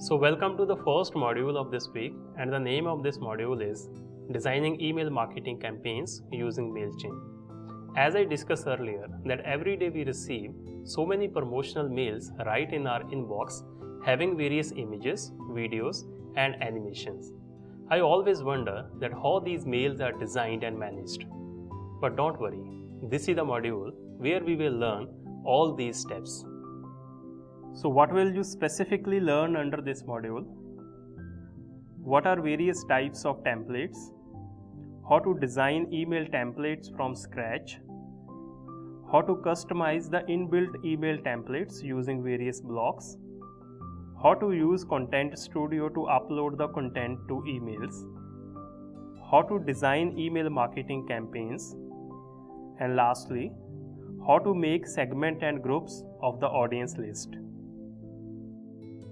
So welcome to the first module of this week, and the name of this module is Designing Email Marketing Campaigns Using Mail Chimp. As I discussed earlier, that every day we receive so many promotional mails right in our inbox having various images, videos and animations. I always wonder that how these mails are designed and managed. But don't worry, this is the module where we will learn all these steps. So what will you specifically learn under this module? What are various types of templates? How to design email templates from scratch? How to customize the inbuilt email templates using various blocks? How to use Content Studio to upload the content to emails? How to design email marketing campaigns? And lastly, how to make segment and groups of the audience list.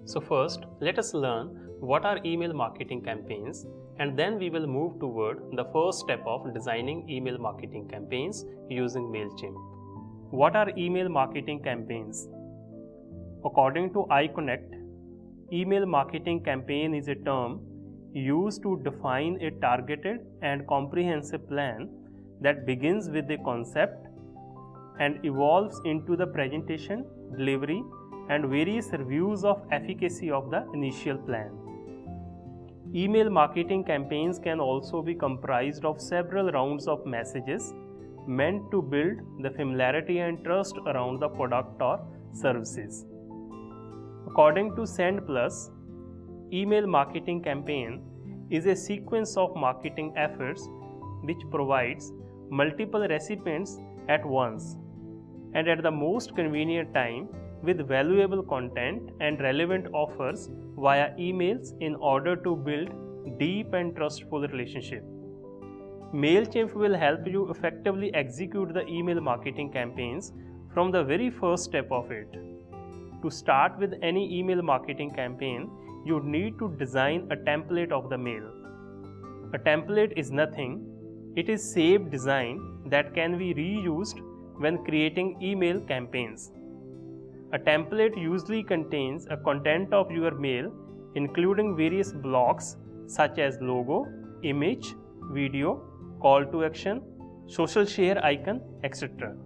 So first, let us learn what are email marketing campaigns, and then we will move toward the first step of designing email marketing campaigns using Mail Chimp. What are email marketing campaigns? According to iConnect, email marketing campaign is a term used to define a targeted and comprehensive plan that begins with a concept and evolves into the presentation, delivery, and various reviews of efficacy of the initial plan. Email marketing campaigns can also be comprised of several rounds of messages meant to build the familiarity and trust around the product or services. According to SendPlus, email marketing campaign is a sequence of marketing efforts which provides multiple recipients at once and at the most convenient time with valuable content and relevant offers via emails in order to build deep and trustful relationship. MailChimp will help you effectively execute the email marketing campaigns from the very first step of it. To start with any email marketing campaign, you need to design a template of the mail. A template is nothing, it is saved design that can be reused when creating email campaigns. A template usually contains a content of your mail, including various blocks such as logo, image, video, call to action, social share icon, etc.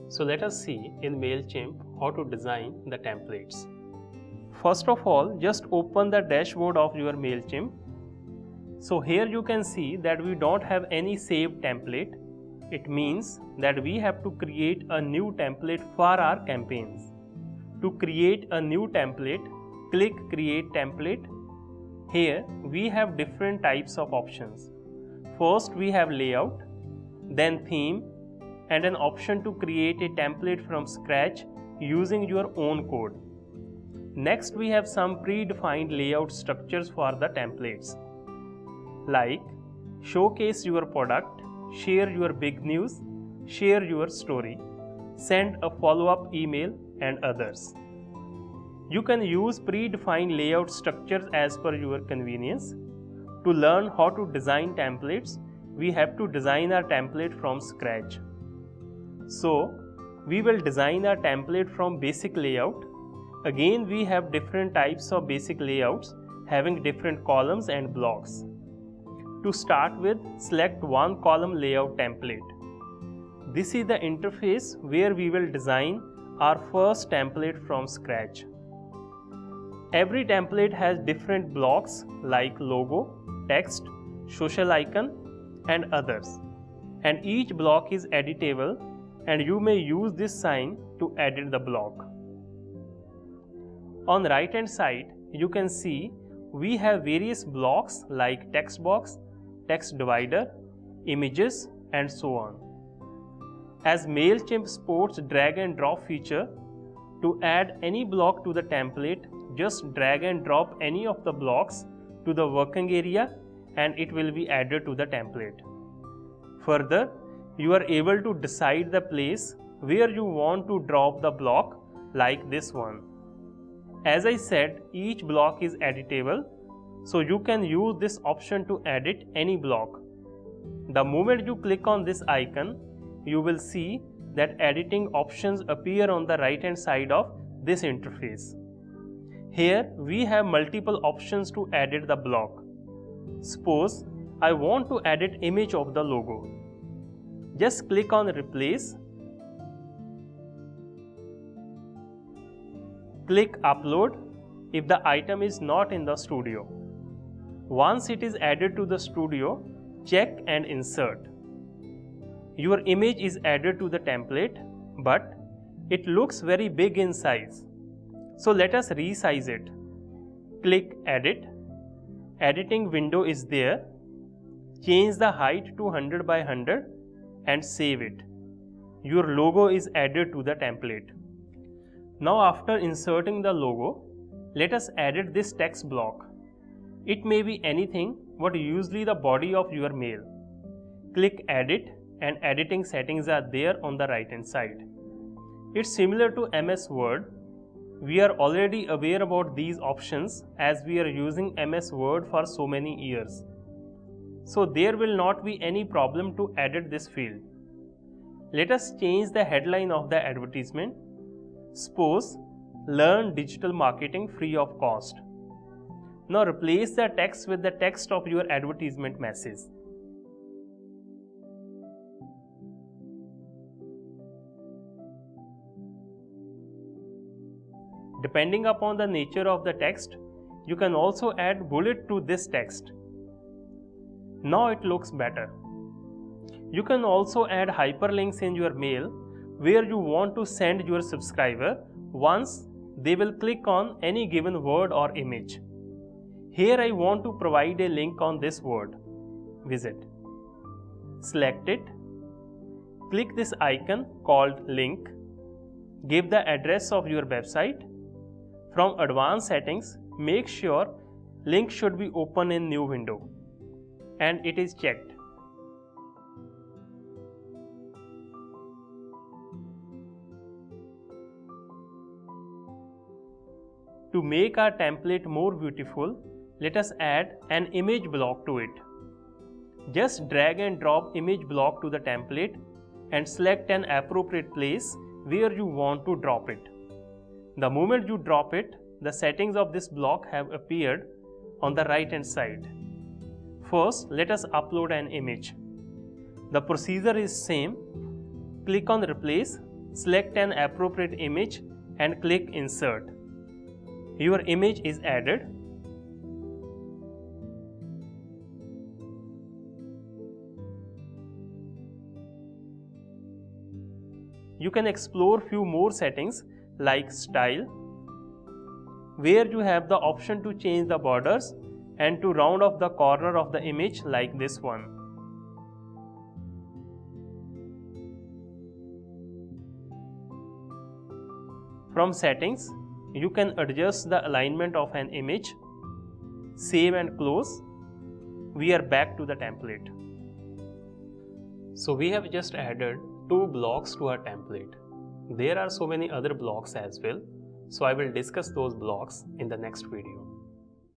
So let us see in MailChimp how to design the templates. First of all, just open the dashboard of your MailChimp. So here you can see that we don't have any saved template. It means that we have to create a new template for our campaigns. To create a new template, click Create Template. Here we have different types of options. First we have Layout, then Theme, and an option to create a template from scratch using your own code. Next we have some predefined layout structures for the templates, like Showcase your product, Share your big news, Share your story, Send a follow-up email, and others. You can use predefined layout structures as per your convenience. To learn how to design templates, we have to design our template from scratch. So, we will design our template from basic layout. Again, we have different types of basic layouts having different columns and blocks. To start with, select one column layout template. This is the interface where we will design our first template from scratch. Every template has different blocks like logo, text, social icon, and others. And each block is editable, and you may use this sign to edit the block. On the right hand side, you can see we have various blocks like text box, text divider, images, and so on. As MailChimp supports drag and drop feature, to add any block to the template, just drag and drop any of the blocks to the working area and it will be added to the template. Further, you are able to decide the place where you want to drop the block, like this one. As I said, each block is editable, so you can use this option to edit any block. The moment you click on this icon, you will see that editing options appear on the right hand side of this interface. Here we have multiple options to edit the block. Suppose I want to edit image of the logo. Just click on replace. Click upload if the item is not in the studio. Once it is added to the studio, check and insert. Your image is added to the template, but it looks very big in size. So let us resize it. Click edit. Editing window is there. Change the height to 100 by 100 and save it. Your logo is added to the template. Now after inserting the logo, let us edit this text block. It may be anything but usually the body of your mail. Click edit and editing settings are there on the right hand side. It's similar to MS Word. We are already aware about these options as we are using MS Word for so many years. So there will not be any problem to edit this field. Let us change the headline of the advertisement. Suppose, learn digital marketing free of cost. Now replace the text with the text of your advertisement message. Depending upon the nature of the text, you can also add bullet to this text. Now it looks better. You can also add hyperlinks in your mail where you want to send your subscriber once they will click on any given word or image. Here I want to provide a link on this word. Visit. Select it. Click this icon called link. Give the address of your website. From advanced settings, make sure link should be open in new window and it is checked. To make our template more beautiful, let us add an image block to it. Just drag and drop image block to the template and select an appropriate place where you want to drop it. The moment you drop it, the settings of this block have appeared on the right hand side. First, let us upload an image. The procedure is same. Click on replace, select an appropriate image and click insert. Your image is added. You can explore few more settings like style, where you have the option to change the borders and to round off the corner of the image like this one. From settings, you can adjust the alignment of an image. Save and close. We are back to the template. So we have just added 2 blocks to our template. There are so many other blocks as well, so I will discuss those blocks in the next video.